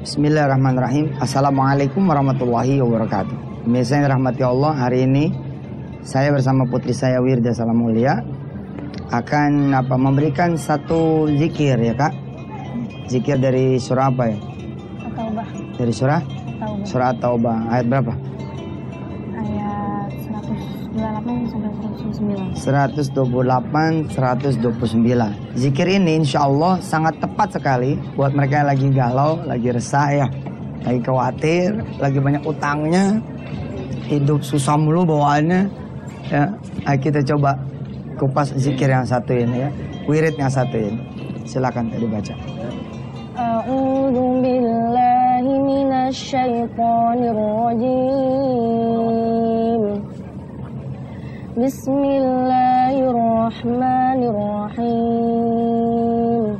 Bismillahirrahmanirrahim. Assalamualaikum warahmatullahi wabarakatuh. Pemirsa yang dirahmati Allah, hari ini saya bersama putri saya Wirda Salam Mulia akan memberikan satu zikir ya Kak. Zikir dari surah apa ya? At-Taubah. Dari surah? At-Taubah. Surah At-Taubah. Ayat berapa? Ayat 128 sampai 128 129. 129. Zikir ini insya Allah sangat tepat sekali buat mereka yang lagi galau, lagi resah ya, lagi khawatir, lagi banyak utangnya, hidup susah mulu bawaannya ya. Ayo kita coba kupas zikir yang satu ini ya, wirid yang satu ini. Silakan dibaca. A'udzu billahi minasy syaithanir rajim. Bismillahirrahmanirrahim.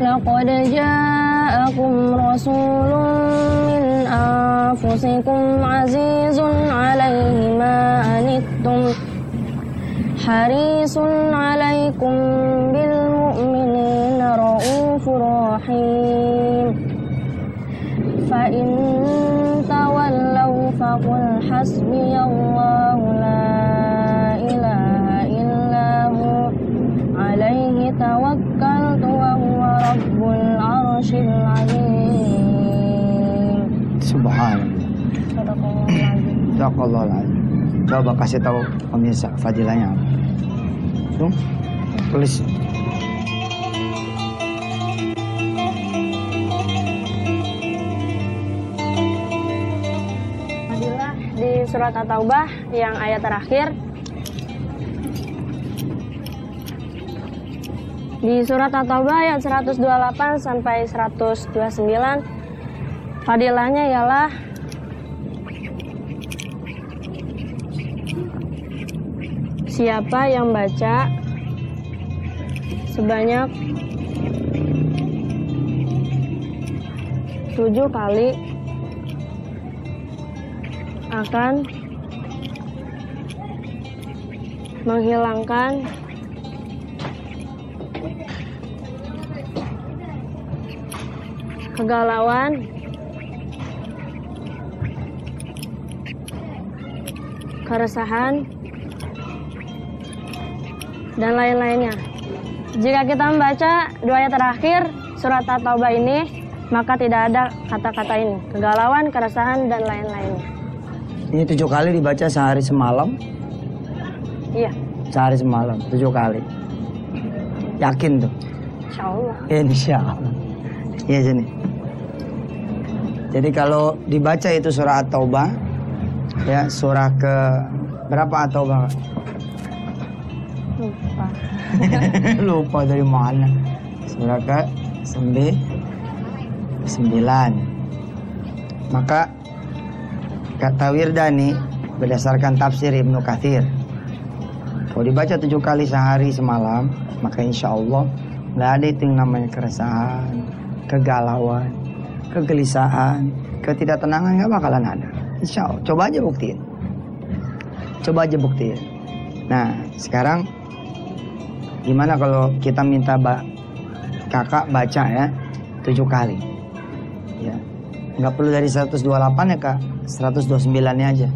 Laqad ja'akum rasulun min anfusikum azizun 'alaihi ma anittum harisun 'alaikum bil mu'minina raufur rahim. Fa in tawallaw faqul hasbiyallahu la tawakkaltu wa huwa rabbul arsyil azim. Subhanallah. Sadaqallahul. Coba kasih tahu pemirsa fadilahnya apa? Tuh, tulis. Fadilah di surat At-Taubah yang ayat terakhir. Di surat At-Taubah ayat 128 sampai 129, fadilahnya ialah siapa yang baca sebanyak 7 kali akan menghilangkan kegalauan, keresahan, dan lain-lainnya. Jika kita membaca 2 ayat terakhir surat At-Taubah ini, maka tidak ada kata-kata ini, kegalauan, keresahan, dan lain-lainnya. Ini 7 kali dibaca sehari semalam? Iya. Sehari semalam, 7 kali. Yakin tuh? Insya Allah. Insya Allah. Iya sini. Jadi kalau dibaca itu surah At-Taubah, ya surah ke berapa At-Taubah? Lupa. Lupa dari mana? Surah ke 9. Maka kata Wirda nih berdasarkan tafsir Ibnu Katsir, kalau dibaca 7 kali sehari semalam, maka insya Allah nggak ada itu yang namanya keresahan, kegalauan, kegelisahan, ketidaktenangan, nggak bakalan ada. Insya Allah. Coba aja buktiin. Nah sekarang gimana kalau kita minta kakak baca ya 7 kali ya, nggak perlu dari 128 ya Kak, 129-nya aja,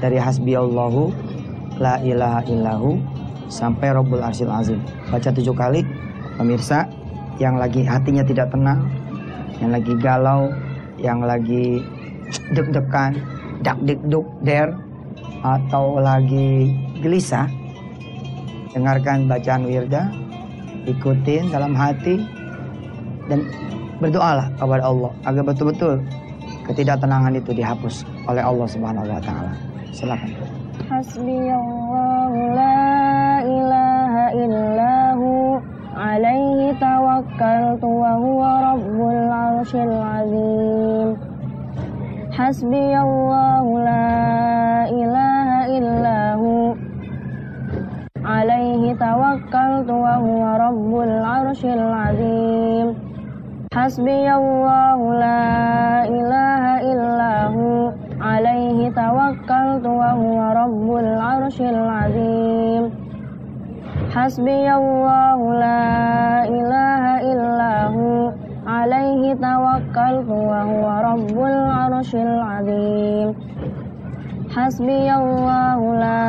dari hasbiyallahu la ilaha illahu sampai rabbul arsyil azim. Baca 7 kali. Pemirsa yang lagi hatinya tidak tenang, yang lagi galau, yang lagi deg-degan, dak-dik-duk-der, atau lagi gelisah, dengarkan bacaan Wirda, ikutin dalam hati, dan berdoalah kepada Allah agar betul-betul ketidaktenangan itu dihapus oleh Allah Subhanahu wa taala. Silakan. Hasbiyallahu la ilaha illahu alaihi tawakkaltu wa huwa rabbul arsyil azim. Hasbiyallahu la ilaha illahu alaihi tawakkaltu wa huwa rabbul arsyil azim. Hasbiyallahu la ilaha illahu alaihi tawakkaltu wa huwa rabbul arsyil azim. Hasbiyallahu la ilaha illahu alaihi عليه توكلت وهو رب العرش العظيم حسبي الله لا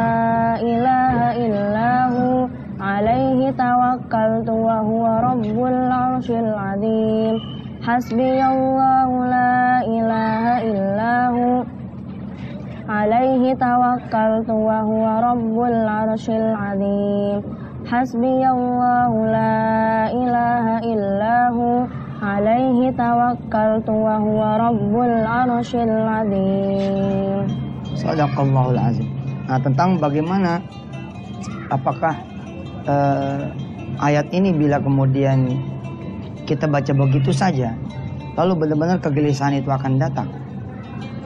إله إلا هو عليه توكلت وهو رب العرش العظيم حسبي الله لا إله إلا هو عليه توكلت وهو رب العرش العظيم حسبي الله لا إله إلا هو عليه توكلت وهو رب العرش العظيم. Shadaqallahul azim. Nah, tentang bagaimana apakah ayat ini bila kemudian kita baca begitu saja lalu benar-benar kegelisahan itu akan datang.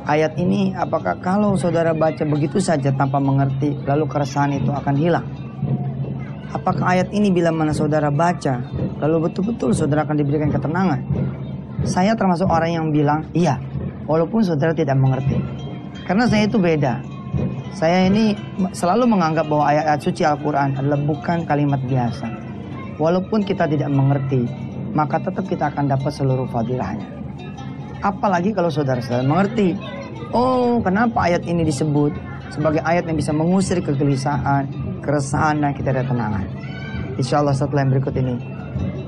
Ayat ini apakah kalau saudara baca begitu saja tanpa mengerti lalu keresahan itu akan hilang? Apakah ayat ini bila mana saudara baca lalu betul-betul saudara akan diberikan ketenangan? Saya termasuk orang yang bilang iya, walaupun saudara tidak mengerti. Karena saya itu beda. Saya ini selalu menganggap bahwa ayat-ayat suci Al-Quran adalah bukan kalimat biasa. Walaupun kita tidak mengerti, maka tetap kita akan dapat seluruh fadilahnya. Apalagi kalau saudara-saudara mengerti. Oh, kenapa ayat ini disebut sebagai ayat yang bisa mengusir kegelisahan, keresahan, dan kita ada tenangan. Insya Allah setelah yang berikut ini,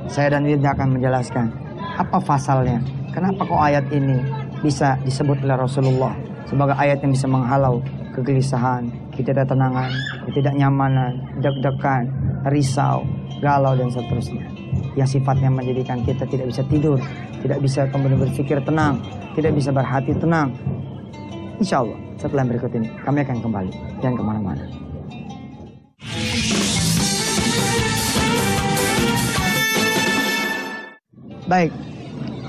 saya dan Wirda akan menjelaskan apa pasalnya. Kenapa kok ayat ini bisa disebut oleh Rasulullah sebagai ayat yang bisa menghalau kegelisahan, ketidaktenangan, ketidaknyamanan, deg-degan, risau, galau, dan seterusnya. Yang sifatnya menjadikan kita tidak bisa tidur, tidak bisa kemudian berpikir tenang, tidak bisa berhati tenang. Insya Allah setelah yang berikut ini kami akan kembali. Jangan kemana-mana. Baik,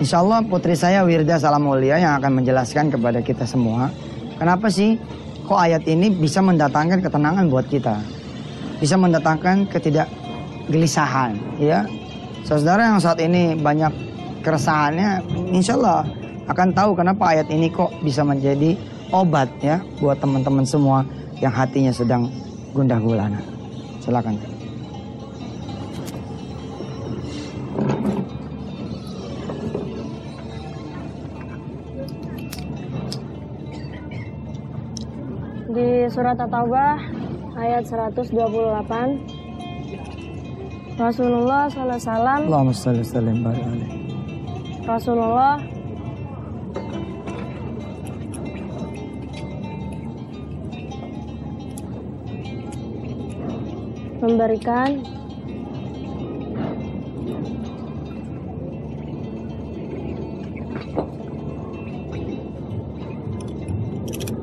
insya Allah putri saya Wirda Salam Mulia yang akan menjelaskan kepada kita semua kenapa sih kok ayat ini bisa mendatangkan ketenangan buat kita, bisa mendatangkan ketidakgelisahan, ya. Saudara yang saat ini banyak keresahannya, insya Allah akan tahu kenapa ayat ini kok bisa menjadi obat, ya, buat teman-teman semua yang hatinya sedang gundah gulana. Silakan. Di surat At-Taubah ayat 128 Rasulullah SAW Allahumma shalli wa sallim alaihi. Rasulullah memberikan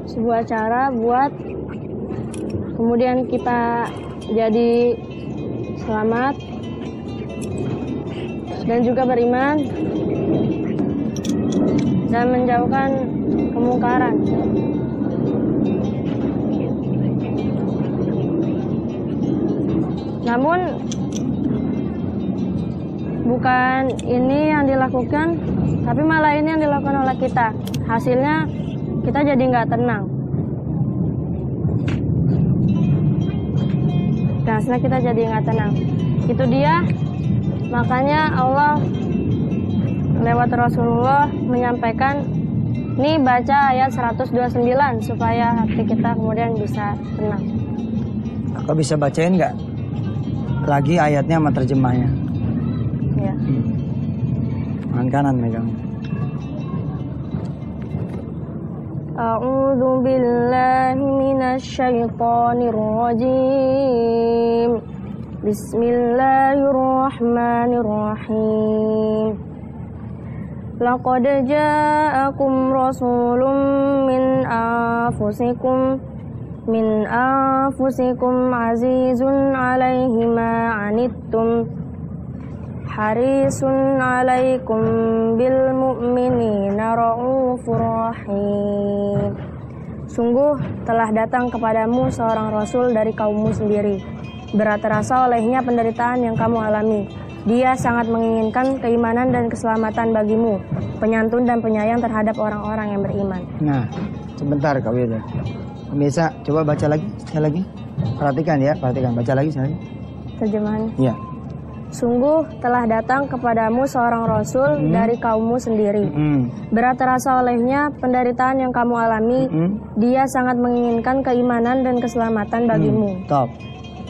sebuah cara buat kemudian kita jadi selamat dan juga beriman dan menjauhkan kemungkaran. Namun bukan ini yang dilakukan, tapi malah ini yang dilakukan oleh kita. Hasilnya kita jadi nggak tenang. Hasilnya kita jadi nggak tenang. Itu dia, makanya Allah lewat Rasulullah menyampaikan, nih baca ayat 129 supaya hati kita kemudian bisa tenang. Kau bisa bacain nggak lagi ayatnya sama terjemahnya? Ya. Tangan kanan megang. A'udzu billahi minasy syaithanir rajim. Bismillahirrahmanirrahim. Laqad ja'akum rasulun min anfusikum azizun 'alaihi ma 'anittum harisun 'alaikum bil mu'minina raufur rahim. Sungguh telah datang kepadamu seorang rasul dari kaummu sendiri. Berat terasa olehnya penderitaan yang kamu alami. Dia sangat menginginkan keimanan dan keselamatan bagimu, penyantun dan penyayang terhadap orang-orang yang beriman. Nah, sebentar Kak Wirda. Pemirsa, coba baca lagi, sekali lagi. Perhatikan ya, perhatikan. Baca lagi sekali lagi. Terjemahannya. Iya. Sungguh telah datang kepadamu seorang Rasul dari kaummu sendiri. Berat terasa olehnya penderitaan yang kamu alami. Dia sangat menginginkan keimanan dan keselamatan bagimu. Top.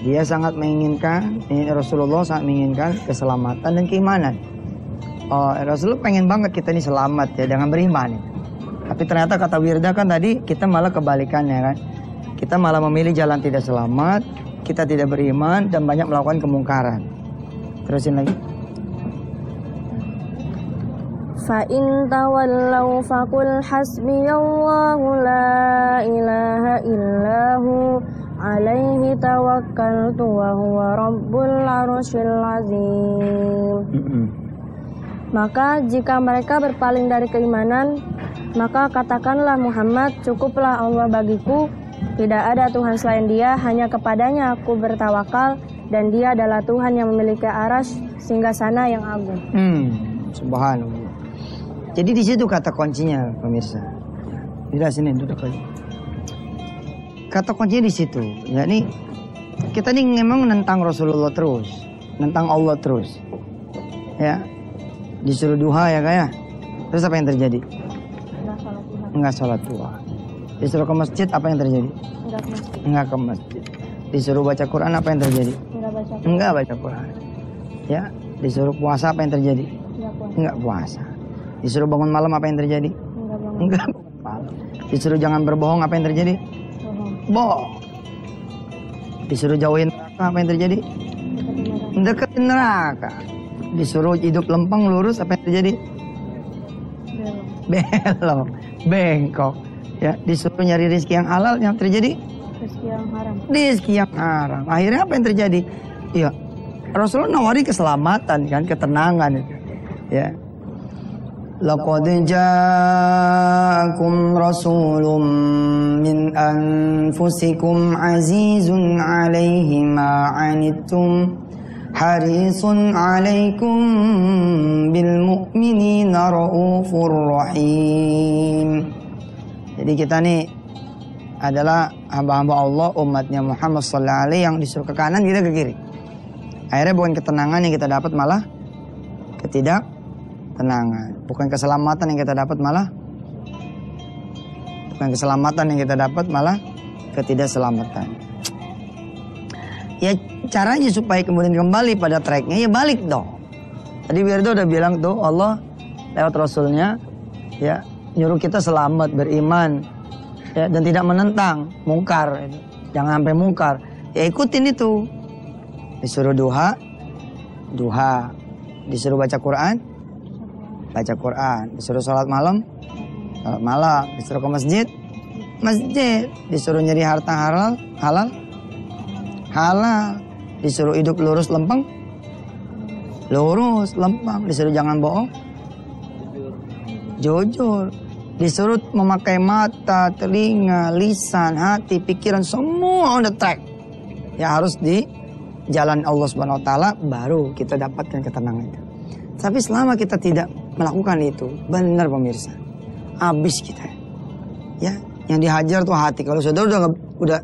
Dia sangat menginginkan, Rasulullah sangat menginginkan keselamatan dan keimanan. Rasulullah pengen banget kita ini selamat ya dengan beriman. Tapi ternyata kata Wirda kan tadi kita malah kebalikannya kan. Kita malah memilih jalan tidak selamat, kita tidak beriman dan banyak melakukan kemungkaran. Terusin lagi. Fa in tawallaw faqul hasbiyallahu la ilaha illahu alaihi tawakkaltu wa huwa rabbul arsyil azim. Maka jika mereka berpaling dari keimanan, maka katakanlah Muhammad, cukuplah Allah bagiku, tidak ada Tuhan selain Dia, hanya kepadanya aku bertawakal, dan Dia adalah Tuhan yang memiliki arasy singgasana yang agung. Subhanallah. Jadi di situ kata kuncinya, pemirsa. Tidak sini duduk lagi. Kata kuncinya di situ. Ya, ini kita nih memang nentang Rasulullah terus, nentang Allah terus. Ya, disuruh duha ya kayak. Terus apa yang terjadi? Enggak sholat duha. Disuruh ke masjid, apa yang terjadi? Enggak ke masjid. Disuruh baca Quran, apa yang terjadi? Enggak baca Quran. Ya, disuruh puasa, apa yang terjadi? Enggak puasa. Disuruh bangun malam, apa yang terjadi? Enggak bangun malam. Disuruh jangan berbohong, apa yang terjadi? Bohong. Disuruh jauhin neraka, apa yang terjadi? Deketin neraka. Disuruh hidup lempeng lurus, apa yang terjadi? Belok, bengkok. Ya, disuruh nyari rezeki yang halal, yang terjadi? Rezeki yang haram. Rezeki yang haram. Akhirnya apa yang terjadi? Ya, Rasulullah nawari keselamatan kan, ketenangan itu. Ya. Laqad ja'akum rasulun min anfusikum azizun 'alaihi ma 'anittum harisun 'alaikum bil mu'minina raufur rahim. Jadi kita nih adalah hamba-hamba Allah, umatnya Muhammad sallallahu alaihi yang disuruh ke kanan, kita ke kiri. Akhirnya bukan ketenangan yang kita dapat, malah ketidaktenangan. Bukan keselamatan yang kita dapat, malah ketidakselamatan. Ya caranya supaya kemudian kembali pada tracknya, ya balik dong. Tadi Wirdo udah bilang tuh, Allah lewat Rasulnya ya nyuruh kita selamat, beriman ya, dan tidak menentang mungkar. Jangan sampai mungkar. Ya ikutin itu. Disuruh duha, disuruh baca Quran, disuruh sholat malam, disuruh ke masjid, disuruh nyari harta halal, disuruh hidup lurus lempeng, disuruh jangan bohong, jujur, disuruh memakai mata, telinga, lisan, hati, pikiran, semua on the track. Ya harus di jalan Allah Subhanahu wa taala, baru kita dapatkan ketenangan itu. Tapi selama kita tidak melakukan itu, benar pemirsa, habis kita. Ya, yang dihajar tuh hati. Kalau saudara udah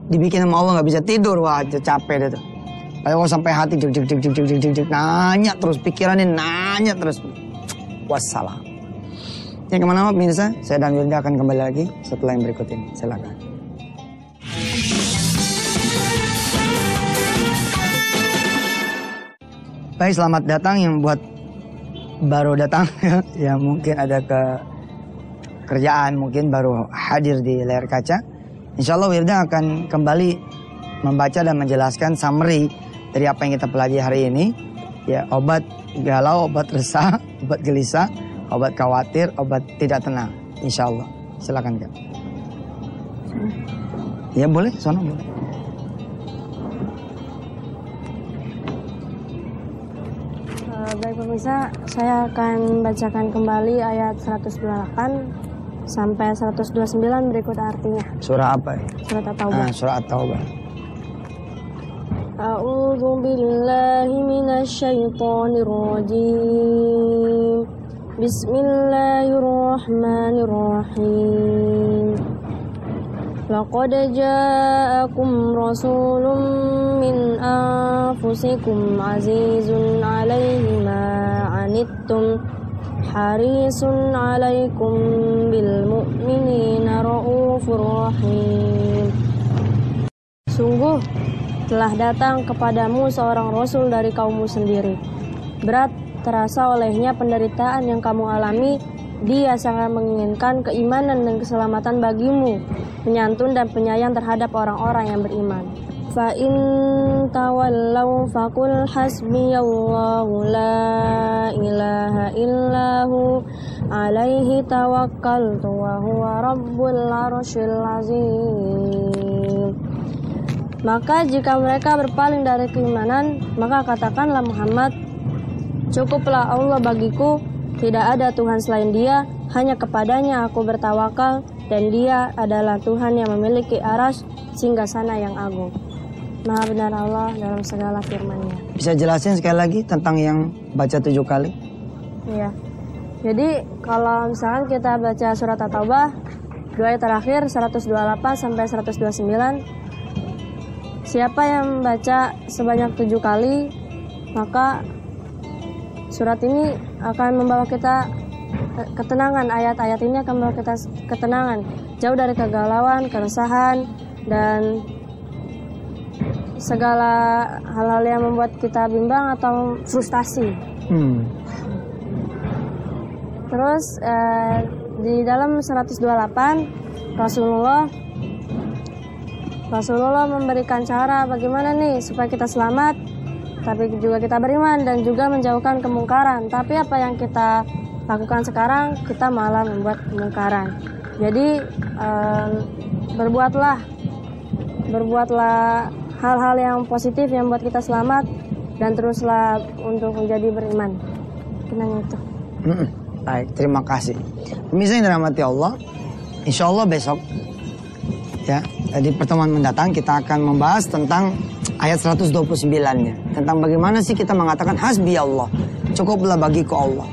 dibikin sama Allah nggak bisa tidur, wah capek deh tuh. Kalau sampai hati nanya terus, pikirannya nanya terus. Wassalam. Yang kemana pemirsa? Saya dan Wirda akan kembali lagi setelah yang berikut ini. Silakan. Baik, selamat datang yang buat baru datang ya mungkin ada kerjaan, mungkin baru hadir di layar kaca. Insya Allah Wirda akan kembali membaca dan menjelaskan summary dari apa yang kita pelajari hari ini. Ya, obat galau, obat resah, obat gelisah, obat khawatir, obat tidak tenang. Insya Allah. Silakan Kak. Ya boleh, sono boleh. Baik pemirsa, saya akan bacakan kembali ayat 128 sampai 129 berikut artinya. Surah apa ya? Surat At-Taubah. Surah At-Taubah. A'udzu billahi minasyaitonir rajim. Bismillahirrahmanirrahim. Laqad ja'akum rasulun min anfusikum azizun 'alaihi ma 'anittum harisun 'alaikum bil mu'minina raufur rahim. Sungguh telah datang kepadamu seorang rasul dari kaummu sendiri. Berat terasa olehnya penderitaan yang kamu alami. Dia sangat menginginkan keimanan dan keselamatan bagimu, penyantun dan penyayang terhadap orang-orang yang beriman. Fa in tawallaw faqul hasbiyallahu la ilaha illahu alaihi tawakkaltu wa huwa rabbul arsyil azim. Maka jika mereka berpaling dari keimanan, maka katakanlah Muhammad, cukuplah Allah bagiku, tidak ada Tuhan selain Dia, hanya kepadanya aku bertawakal, dan Dia adalah Tuhan yang memiliki arsy singgasana yang agung. Maha benar Allah dalam segala firman-Nya. Bisa jelasin sekali lagi tentang yang baca 7 kali? Iya. Jadi kalau misalkan kita baca surat At-Taubah, 2 ayat terakhir 128 sampai 129, siapa yang baca sebanyak 7 kali, maka surat ini akan membawa kita ketenangan. Ayat-ayat ini akan membawa kita ketenangan, jauh dari kegalauan, keresahan, dan segala hal-hal yang membuat kita bimbang atau frustasi. Terus di dalam 128 Rasulullah memberikan cara bagaimana nih supaya kita selamat, tapi juga kita beriman dan juga menjauhkan kemungkaran. Tapi apa yang kita lakukan sekarang, kita malah membuat kemungkaran. Jadi berbuatlah hal-hal yang positif yang membuat kita selamat, dan teruslah untuk menjadi beriman. Kenang itu. Baik, terima kasih. Pemirsa yang dirahmati Allah, insya Allah besok ya, di pertemuan mendatang kita akan membahas tentang ayat 129-nya. Tentang bagaimana sih kita mengatakan hasbi Allah, cukuplah bagiku Allah.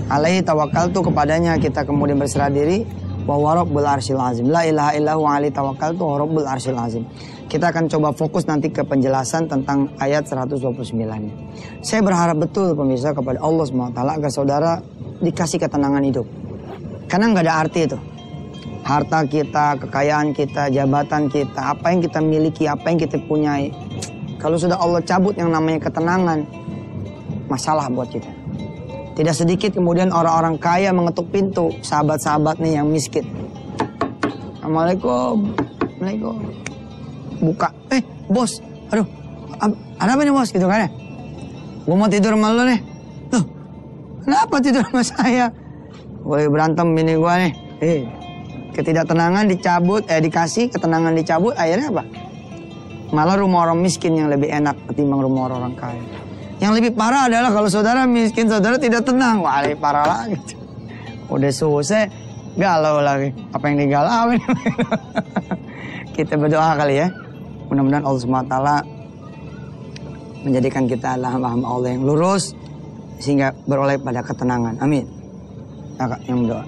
Alaihi tawakkaltu, kepadanya kita kemudian berserah diri. Wa rabbul arsyil azim. La ilaha illahu alaihi tawakkaltu wa rabbul arsyil azim. Kita akan coba fokus nanti ke penjelasan tentang ayat 129-nya. Saya berharap betul pemirsa kepada Allah SWT agar saudara dikasih ketenangan hidup. Karena nggak ada arti itu. Harta kita, kekayaan kita, jabatan kita, apa yang kita miliki, apa yang kita punyai. Kalau sudah Allah cabut yang namanya ketenangan, masalah buat kita. Tidak sedikit kemudian orang-orang kaya mengetuk pintu sahabat-sahabat nih yang miskin. Assalamualaikum. Assalamualaikum. Buka. Bos. Aduh. Ada apa nih bos? Gitu kan ya. Gue mau tidur sama lu nih. Loh. Kenapa tidur sama saya? Gue berantem bini gue nih. Ketidaktenangan dicabut, dikasih, ketenangan dicabut, akhirnya apa? Malah rumah orang miskin yang lebih enak ketimbang rumah orang kaya. Yang lebih parah adalah kalau saudara miskin, saudara tidak tenang. Wah, lebih parah lagi. Udah susah, galau lagi. Apa yang digalauin? Kita berdoa kali ya. Mudah-mudahan Allah SWT menjadikan kita adalah hamba-hamba Allah yang lurus, sehingga beroleh pada ketenangan. Amin. Kakak yang berdoa.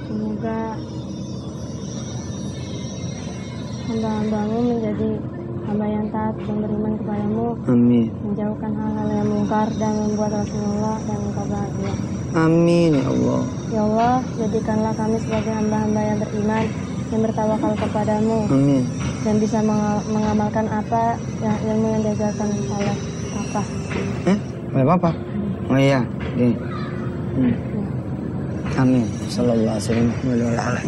Semoga hamba-hambamu menjadi hamba yang taat dan beriman kepadamu. Amin. Menjauhkan hal-hal yang mungkar dan membuat Rasulullah dan engkau bahagia. Amin ya Allah. Ya Allah, jadikanlah kami sebagai hamba-hamba yang beriman, yang bertawakal kepadamu. Amin. Dan bisa mengamalkan apa yang ilmu yang diajarkan oleh Papa. Oleh Papa? Oh iya, gini. Amin. Sallallahu alaihi wasallam.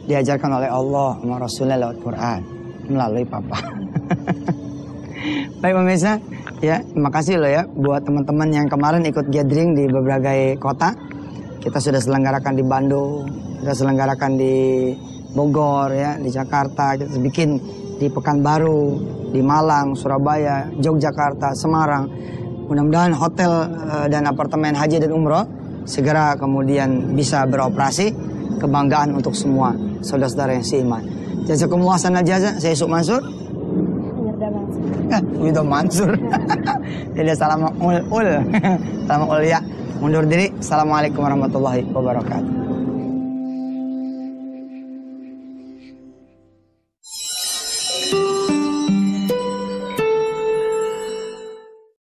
Diajarkan oleh Allah sama Rasulullah lewat Quran melalui Papa. Baik pemirsa, ya terima kasih loh ya buat teman-teman yang kemarin ikut gathering di berbagai kota. Kita sudah selenggarakan di Bandung, kita selenggarakan di Bogor ya, di Jakarta, kita bikin di Pekanbaru, di Malang, Surabaya, Yogyakarta, Semarang. Mudah-mudahan hotel dan apartemen haji dan umroh segera kemudian bisa beroperasi, kebanggaan untuk semua saudara-saudara yang seiman. Jazakumullah sana jaza, saya Yusuf Mansur. Widow Mansur. Jadi salam ul. Salam ul ya. Mundur diri. Assalamualaikum warahmatullahi wabarakatuh.